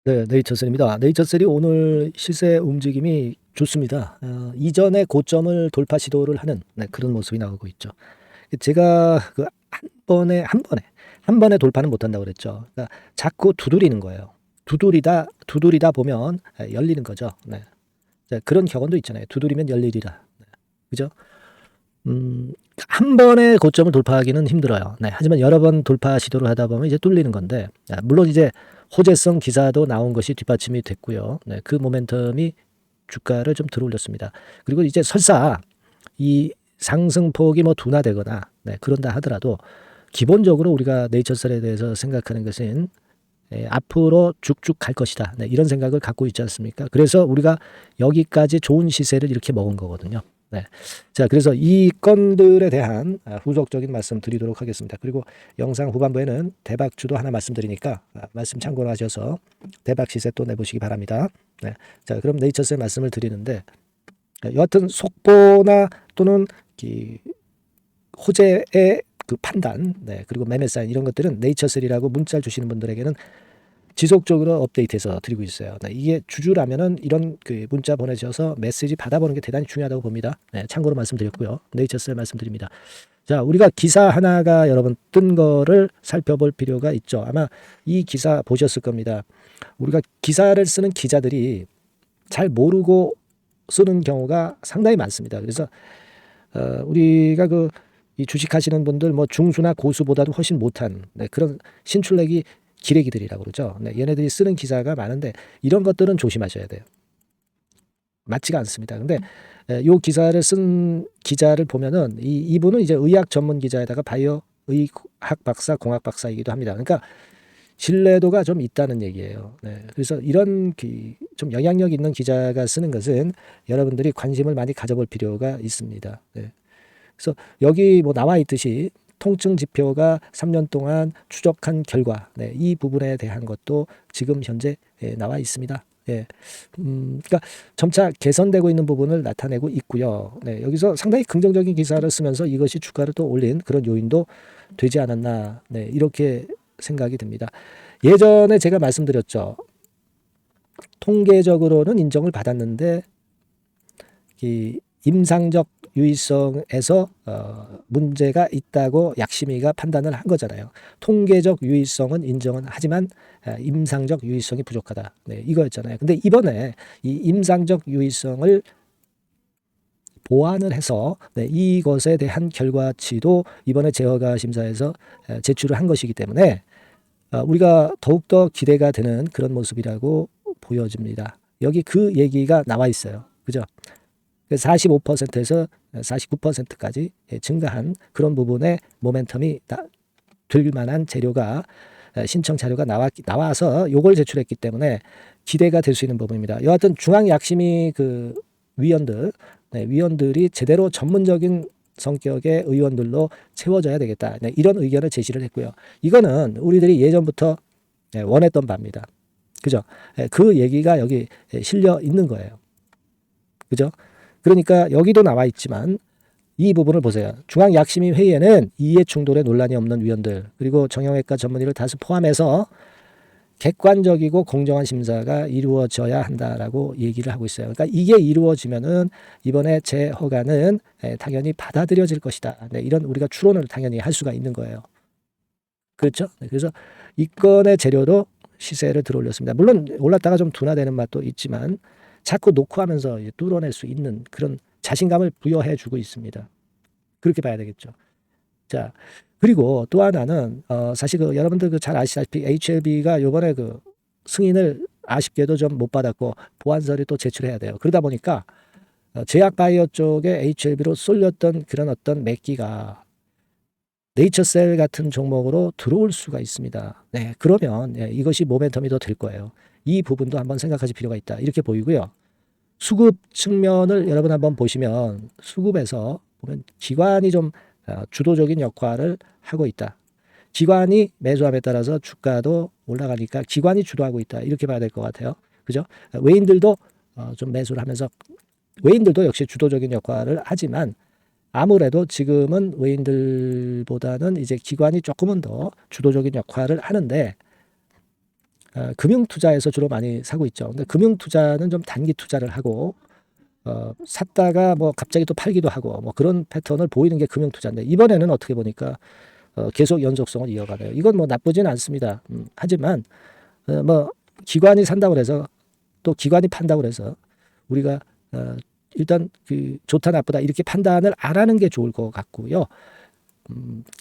네, 네이처셀입니다. 네이처셀이 오늘 시세 움직임이 좋습니다. 이전의 고점을 돌파 시도를 하는 그런 모습이 나오고 있죠. 제가 그 한 번에 돌파는 못한다고 그랬죠. 그러니까 자꾸 두드리는 거예요. 두드리다 보면 열리는 거죠. 네. 자, 그런 격언도 있잖아요. 두드리면 열리리라. 네. 그죠? 음, 한 번에 고점을 돌파하기는 힘들어요. 네. 하지만 여러 번 돌파 시도를 하다 보면 이제 뚫리는 건데, 물론 이제 호재성 기사도 나온 것이 뒷받침이 됐고요. 네. 그 모멘텀이 주가를 좀 들어올렸습니다. 그리고 이제 설사 이 상승폭이 뭐 둔화되거나 그런다 하더라도 기본적으로 우리가 네이처셀에 대해서 생각하는 것은 앞으로 쭉쭉 갈 것이다. 이런 생각을 갖고 있지 않습니까? 그래서 우리가 여기까지 좋은 시세를 이렇게 먹은 거거든요. 네. 자, 그래서 이 건들에 대한 후속적인 말씀 드리도록 하겠습니다. 그리고 영상 후반부에는 대박주도 하나 말씀드리니까 말씀 참고로 하셔서 대박 시세 또 내보시기 바랍니다. 네. 자, 그럼 네이처셀 말씀을 드리는데 여하튼 속보나 또는 호재의 그 판단, 그리고 매매 사인 이런 것들은 네이처셀이라고 문자를 주시는 분들에게는 지속적으로 업데이트해서 드리고 있어요. 이게 주주라면은 이런 그 문자 보내셔서 메시지 받아보는 게 대단히 중요하다고 봅니다. 참고로 말씀드렸고요. 네이처셀 말씀드립니다. 자, 우리가 기사 하나가 여러분 뜬 거를 살펴볼 필요가 있죠. 아마 이 기사 보셨을 겁니다. 우리가 기사를 쓰는 기자들이 잘 모르고 쓰는 경우가 상당히 많습니다. 그래서 우리가 이 주식하시는 분들 뭐 중수나 고수보다도 훨씬 못한 그런 신출내기 기레기들이라고 그러죠. 얘네들이 쓰는 기사가 많은데 이런 것들은 조심하셔야 돼요. 맞지가 않습니다. 근데 요 기사를 쓴 기자를 보면은 이분은 이제 의학 전문 기자에다가 바이오 의학 박사, 공학 박사이기도 합니다. 그러니까 신뢰도가 좀 있다는 얘기예요. 그래서 이런 좀 영향력 있는 기자가 쓰는 것은 여러분들이 관심을 많이 가져볼 필요가 있습니다. 그래서 여기 뭐 나와 있듯이 통증 지표가 3년 동안 추적한 결과, 이 부분에 대한 것도 지금 현재 나와 있습니다. 그러니까 점차 개선되고 있는 부분을 나타내고 있고요. 여기서 상당히 긍정적인 기사를 쓰면서 이것이 주가를 또 올린 그런 요인도 되지 않았나, 이렇게 생각이 듭니다. 예전에 제가 말씀드렸죠. 통계적으로는 인정을 받았는데 이 임상적 유의성에서 문제가 있다고 약심위가 판단을 한 거잖아요. 통계적 유의성은 인정은 하지만 임상적 유의성이 부족하다. 이거였잖아요. 근데 이번에 이 임상적 유의성을 보완을 해서 이것에 대한 결과치도 이번에 제허가 심사에서 제출을 한 것이기 때문에 우리가 더욱더 기대가 되는 그런 모습이라고 보여집니다. 여기 그 얘기가 나와 있어요. 그죠? 45%에서 49%까지 증가한 그런 부분에 모멘텀이 들 만한 재료가 신청 자료가 나와서 요걸 제출했기 때문에 기대가 될 수 있는 부분입니다. 여하튼 중앙약심위 그 위원들이 제대로 전문적인 성격의 의원들로 채워져야 되겠다. 이런 의견을 제시를 했고요. 이거는 우리들이 예전부터 원했던 바입니다. 그죠? 그 얘기가 여기 실려 있는 거예요. 그죠? 그러니까 여기도 나와 있지만 이 부분을 보세요. 중앙약심위 회의에는 이해 충돌에 논란이 없는 위원들 그리고 정형외과 전문의를 다수 포함해서 객관적이고 공정한 심사가 이루어져야 한다라고 얘기를 하고 있어요. 그러니까 이게 이루어지면은 이번에 재허가는 당연히 받아들여질 것이다. 이런 우리가 추론을 당연히 할 수가 있는 거예요. 그렇죠? 그래서 이 건의 재료도 시세를 들어올렸습니다. 물론 올랐다가 좀 둔화되는 맛도 있지만 자꾸 녹화하면서 뚫어낼 수 있는 그런 자신감을 부여해 주고 있습니다. 그렇게 봐야 되겠죠. 자, 그리고 또 하나는 사실 여러분들 잘 아시다시피 HLB가 요번에 승인을 아쉽게도 좀 못 받았고 보완서를 또 제출해야 돼요. 그러다 보니까 제약 바이오 쪽에 HLB로 쏠렸던 그런 어떤 매기가 네이처셀 같은 종목으로 들어올 수가 있습니다. 그러면 이것이 모멘텀이 더 될 거예요. 이 부분도 한번 생각하실 필요가 있다. 이렇게 보이고요. 수급 측면을 여러분 한번 보시면 수급에서 보면 기관이 좀 주도적인 역할을 하고 있다. 기관이 매수함에 따라서 주가도 올라가니까 기관이 주도하고 있다. 이렇게 봐야 될 것 같아요. 그죠? 외인들도 좀 매수를 하면서 외인들도 역시 주도적인 역할을 하지만 아무래도 지금은 외인들보다는 이제 기관이 조금은 더 주도적인 역할을 하는데 금융투자에서 주로 많이 사고 있죠. 근데 금융투자는 좀 단기 투자를 하고 샀다가 뭐 갑자기 또 팔기도 하고 뭐 그런 패턴을 보이는 게 금융투자인데 이번에는 어떻게 보니까 계속 연속성을 이어가네요. 이건 뭐 나쁘진 않습니다. 하지만 뭐 기관이 산다고 해서 또 기관이 판다고 해서 우리가 일단 그 좋다 나쁘다 이렇게 판단을 안 하는 게 좋을 것 같고요.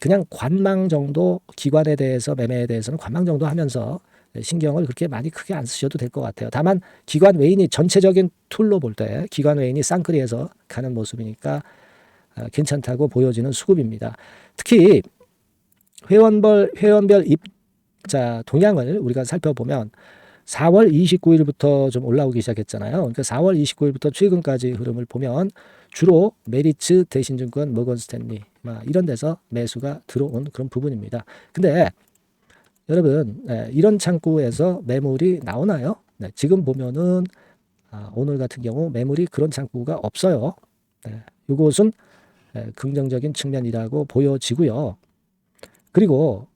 그냥 관망 정도 기관에 대해서 매매에 대해서는 관망 정도 하면서 신경을 그렇게 많이 크게 안 쓰셔도 될 것 같아요. 다만 기관 외인이 전체적인 툴로 볼 때 기관 외인이 쌍끌이에서 가는 모습이니까 괜찮다고 보여지는 수급입니다. 특히 회원별 입자 동향을 우리가 살펴보면 4월 29일부터 좀 올라오기 시작했잖아요. 그러니까 4월 29일부터 최근까지 흐름을 보면 주로 메리츠, 대신증권, 모건스탠리 이런 데서 매수가 들어온 그런 부분입니다. 근데 여러분 이런 창구에서 매물이 나오나요? 네, 지금 보면은 오늘 같은 경우 매물이 그런 창구가 없어요. 이것은 긍정적인 측면이라고 보여지고요. 그리고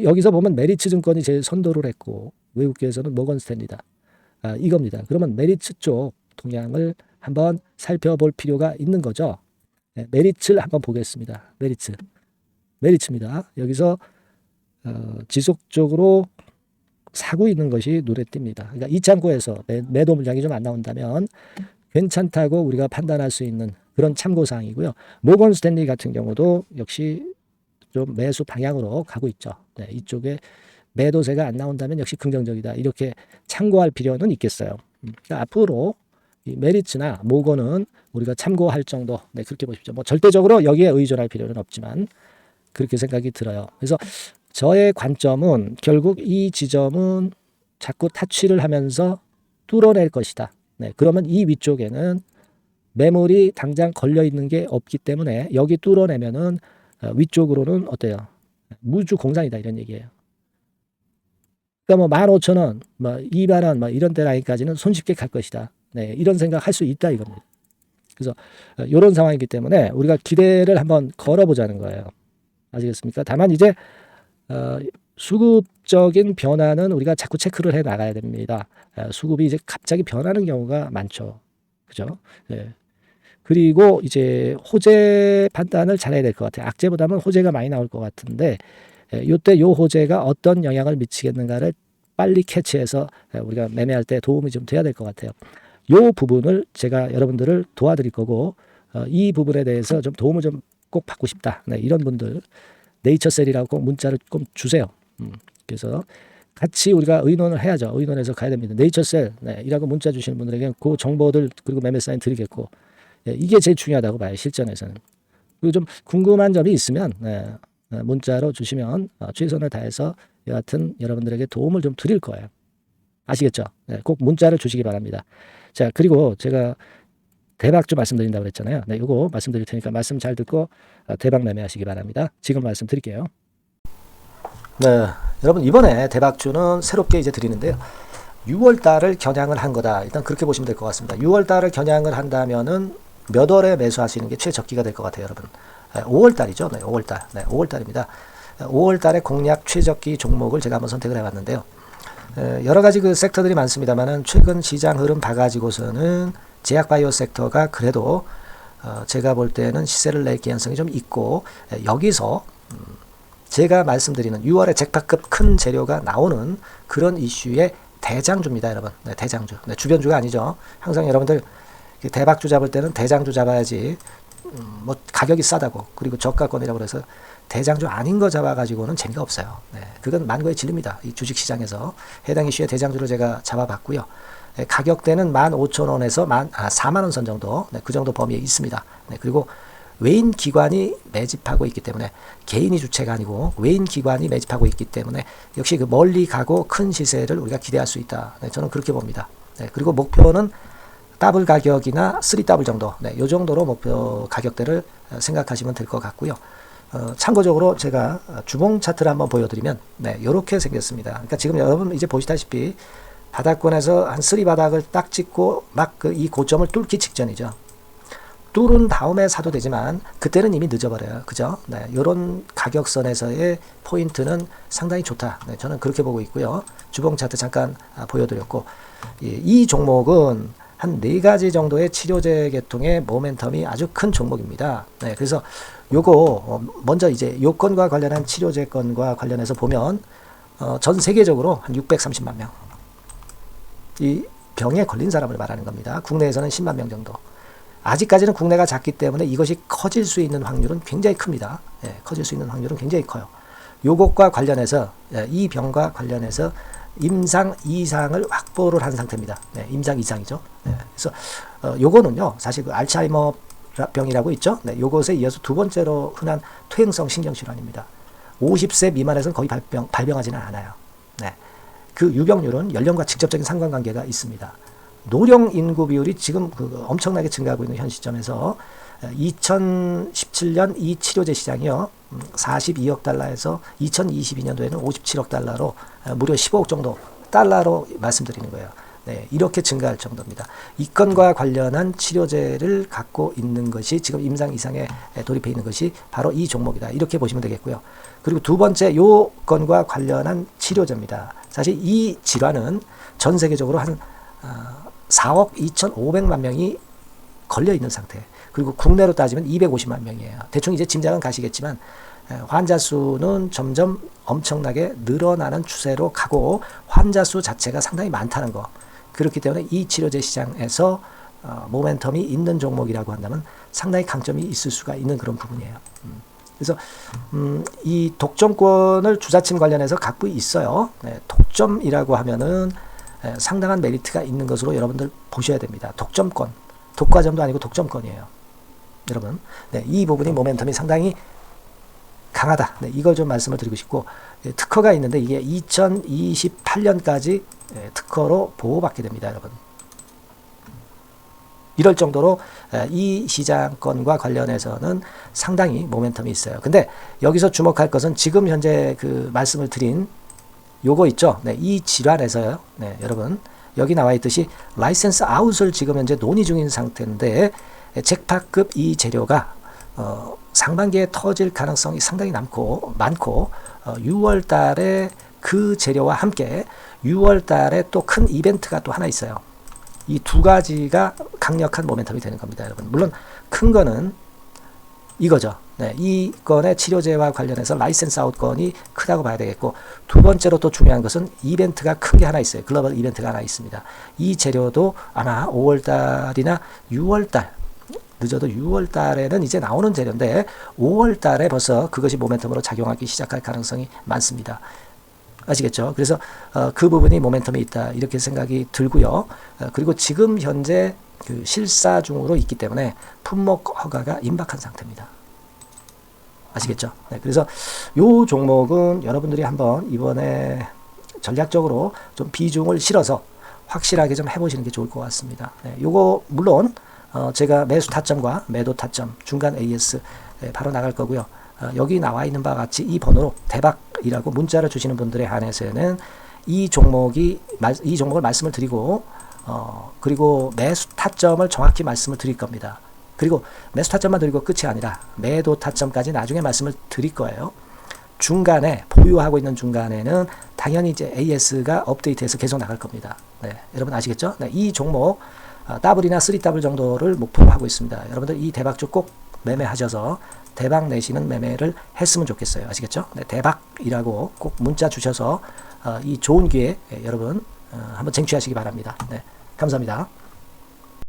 여기서 보면 메리츠 증권이 제일 선도를 했고 외국계에서는 모건스탠리다. 이겁니다. 그러면 메리츠 쪽 동향을 한번 살펴볼 필요가 있는 거죠. 메리츠를 한번 보겠습니다. 메리츠입니다. 여기서 지속적으로 사고 있는 것이 눈에 띕니다. 그러니까 이 창구에서 매도 물량이 좀 안 나온다면 괜찮다고 우리가 판단할 수 있는 그런 참고사항이고요. 모건 스탠리 같은 경우도 역시 좀 매수 방향으로 가고 있죠. 이쪽에 매도세가 안 나온다면 역시 긍정적이다. 이렇게 참고할 필요는 있겠어요. 그러니까 앞으로 이 메리츠나 모건은 우리가 참고할 정도, 그렇게 보십시오. 뭐 절대적으로 여기에 의존할 필요는 없지만 그렇게 생각이 들어요. 그래서 저의 관점은 결국 이 지점은 자꾸 타취를 하면서 뚫어낼 것이다. 그러면 이 위쪽에는 매물이 당장 걸려 있는 게 없기 때문에 여기 뚫어내면은 위쪽으로는 어때요? 무주 공산이다 이런 얘기예요. 그러니까 뭐 15,000원, 뭐 2만원, 뭐 이런 데 라인까지는 손쉽게 갈 것이다. 이런 생각 할 수 있다 이겁니다. 그래서 이런 상황이기 때문에 우리가 기대를 한번 걸어보자는 거예요. 아시겠습니까? 다만 이제 수급적인 변화는 우리가 자꾸 체크를 해 나가야 됩니다. 수급이 이제 갑자기 변하는 경우가 많죠. 그죠? 그리고 이제 호재 판단을 잘해야 될 것 같아요. 악재보다는 호재가 많이 나올 것 같은데 이때 요 호재가 어떤 영향을 미치겠는가를 빨리 캐치해서 우리가 매매할 때 도움이 좀 돼야 될 것 같아요. 요 부분을 제가 여러분들을 도와드릴 거고 이 부분에 대해서 좀 도움을 좀 꼭 받고 싶다. 이런 분들 네이처셀이라고 꼭 문자를 꼭 주세요. 그래서 같이 우리가 의논을 해야죠. 의논해서 가야 됩니다. 네이처셀이라고 문자 주시는 분들에게 그 정보들 그리고 매매 사인 드리겠고 이게 제일 중요하다고 봐요. 실전에서는. 그리고 좀 궁금한 점이 있으면 문자로 주시면 최선을 다해서 여하튼 여러분들에게 도움을 좀 드릴 거예요. 아시겠죠? 꼭 문자를 주시기 바랍니다. 자, 그리고 제가 대박주 말씀드린다고 그랬잖아요. 이거 말씀드릴 테니까 말씀 잘 듣고 대박 매매하시기 바랍니다. 지금 말씀드릴게요. 여러분 이번에 대박주는 새롭게 이제 드리는데요. 6월 달을 겨냥을 한 거다. 일단 그렇게 보시면 될 것 같습니다. 6월 달을 겨냥을 한다면은 몇 월에 매수하시는 게 최적기가 될 것 같아요, 여러분. 5월 달이죠. 5월 달. 5월 달입니다. 5월 달에 공략 최적기 종목을 제가 한번 선택을 해봤는데요. 여러 가지 그 섹터들이 많습니다만은 최근 시장 흐름 봐가지고서는 제약바이오 섹터가 그래도 제가 볼 때는 시세를 낼 개연성이 좀 있고 여기서 제가 말씀드리는 6월에 잭팟급 큰 재료가 나오는 그런 이슈의 대장주입니다, 여러분. 대장주. 주변주가 아니죠. 항상 여러분들 대박주 잡을 때는 대장주 잡아야지 뭐 가격이 싸다고 그리고 저가권이라고 그래서 대장주 아닌 거 잡아가지고는 재미가 없어요. 그건 만고의 진리입니다. 이 주식시장에서 해당 이슈의 대장주를 제가 잡아봤고요. 가격대는 15,000원에서 4만원 선 정도, 그 정도 범위에 있습니다. 그리고 외인 기관이 매집하고 있기 때문에 개인이 주체가 아니고 외인 기관이 매집하고 있기 때문에 역시 그 멀리 가고 큰 시세를 우리가 기대할 수 있다. 저는 그렇게 봅니다. 그리고 목표는 더블 가격이나 3더블 정도, 이 정도로 목표 가격대를 생각하시면 될 것 같고요. 참고적으로 제가 주봉 차트를 한번 보여드리면 이렇게 생겼습니다. 그러니까 지금 여러분 이제 보시다시피 바닥권에서 한 3바닥을 딱 찍고 막 이 고점을 뚫기 직전이죠. 뚫은 다음에 사도 되지만 그때는 이미 늦어버려요. 그죠? 네, 이런 가격선에서의 포인트는 상당히 좋다. 네, 저는 그렇게 보고 있고요. 주봉 차트 잠깐 보여드렸고, 이 종목은 한 4가지 정도의 치료제 계통의 모멘텀이 아주 큰 종목입니다. 네, 그래서 요거 먼저 이제 요건과 관련한 치료제 건과 관련해서 보면 전 세계적으로 한 630만 명. 이 병에 걸린 사람을 말하는 겁니다. 국내에서는 10만 명 정도. 아직까지는 국내가 작기 때문에 이것이 커질 수 있는 확률은 굉장히 큽니다. 예, 커질 수 있는 확률은 굉장히 커요. 요것과 관련해서 이 병과 관련해서 임상 이상을 확보를 한 상태입니다. 네, 임상 이상이죠. 네, 그래서 요거는요 사실 그 알츠하이머 병이라고 있죠. 네, 요것에 이어서 두 번째로 흔한 퇴행성 신경질환입니다. 50세 미만에서는 거의 발병하지는 않아요. 네, 그 유병률은 연령과 직접적인 상관관계가 있습니다. 노령 인구 비율이 지금 엄청나게 증가하고 있는 현 시점에서 2017년 이 치료제 시장이요 42억 달러에서 2022년도에는 57억 달러로 무려 15억 정도 달러로 말씀드리는 거예요. 네, 이렇게 증가할 정도입니다. 이 건과 관련한 치료제를 갖고 있는 것이 지금 임상 이상에 돌입해 있는 것이 바로 이 종목이다. 이렇게 보시면 되겠고요. 그리고 두 번째 요 건과 관련한 치료제입니다. 사실 이 질환은 전 세계적으로 한 4억 2,500만 명이 걸려 있는 상태. 그리고 국내로 따지면 250만 명이에요. 대충 이제 짐작은 가시겠지만 환자 수는 점점 엄청나게 늘어나는 추세로 가고 환자 수 자체가 상당히 많다는 거. 그렇기 때문에 이 치료제 시장에서 모멘텀이 있는 종목이라고 한다면 상당히 강점이 있을 수가 있는 그런 부분이에요. 그래서 이 독점권을 주사침 관련해서 갖고 있어요. 네, 독점이라고 하면은 상당한 메리트가 있는 것으로 여러분들 보셔야 됩니다. 독점권, 독과점도 아니고 독점권이에요. 여러분, 네, 이 부분이 모멘텀이 상당히 강하다. 네, 이걸 좀 말씀을 드리고 싶고, 특허가 있는데 이게 2028년까지 특허로 보호받게 됩니다, 여러분. 이럴 정도로 이 시장권과 관련해서는 상당히 모멘텀이 있어요. 근데 여기서 주목할 것은 지금 현재 그 말씀을 드린 요거 있죠. 네, 이 질환에서요. 네, 여러분 여기 나와 있듯이 라이센스 아웃을 지금 현재 논의 중인 상태인데 잭팟급 이 재료가 상반기에 터질 가능성이 상당히 많고 6월 달에 그 재료와 함께 6월 달에 또 큰 이벤트가 또 하나 있어요. 이 두 가지가 강력한 모멘텀이 되는 겁니다, 여러분. 물론 큰 거는 이거죠. 네, 이 건의 치료제와 관련해서 라이센스 아웃 건이 크다고 봐야 되겠고, 두 번째로 또 중요한 것은 이벤트가 큰 게 하나 있어요. 글로벌 이벤트가 하나 있습니다. 이 재료도 아마 5월달이나 6월달, 늦어도 6월달에는 이제 나오는 재료인데 5월달에 벌써 그것이 모멘텀으로 작용하기 시작할 가능성이 많습니다. 아시겠죠? 그래서 그 부분이 모멘텀이 있다 이렇게 생각이 들고요. 그리고 지금 현재 그 실사 중으로 있기 때문에 품목 허가가 임박한 상태입니다. 아시겠죠? 네, 그래서 요 종목은 여러분들이 한번 이번에 전략적으로 좀 비중을 실어서 확실하게 좀 해보시는 게 좋을 것 같습니다. 네, 요거 물론 제가 매수 타점과 매도 타점 중간 AS 바로 나갈 거고요. 여기 나와 있는 바와 같이 이 번호로 대박이라고 문자를 주시는 분들에 한해서는 이 종목을 말씀을 드리고 그리고 매수 타점을 정확히 말씀을 드릴 겁니다. 그리고 매수 타점만 드리고 끝이 아니라 매도 타점까지 나중에 말씀을 드릴 거예요. 중간에 보유하고 있는 중간에는 당연히 이제 AS가 업데이트해서 계속 나갈 겁니다. 네, 여러분 아시겠죠? 네, 이 종목 더블이나 3더블 정도를 목표로 하고 있습니다. 여러분들 이 대박주 꼭 매매하셔서 대박 내시는 매매를 했으면 좋겠어요. 아시겠죠? 네, 대박이라고 꼭 문자 주셔서 이 좋은 기회 여러분 한번 쟁취하시기 바랍니다. 네, 감사합니다.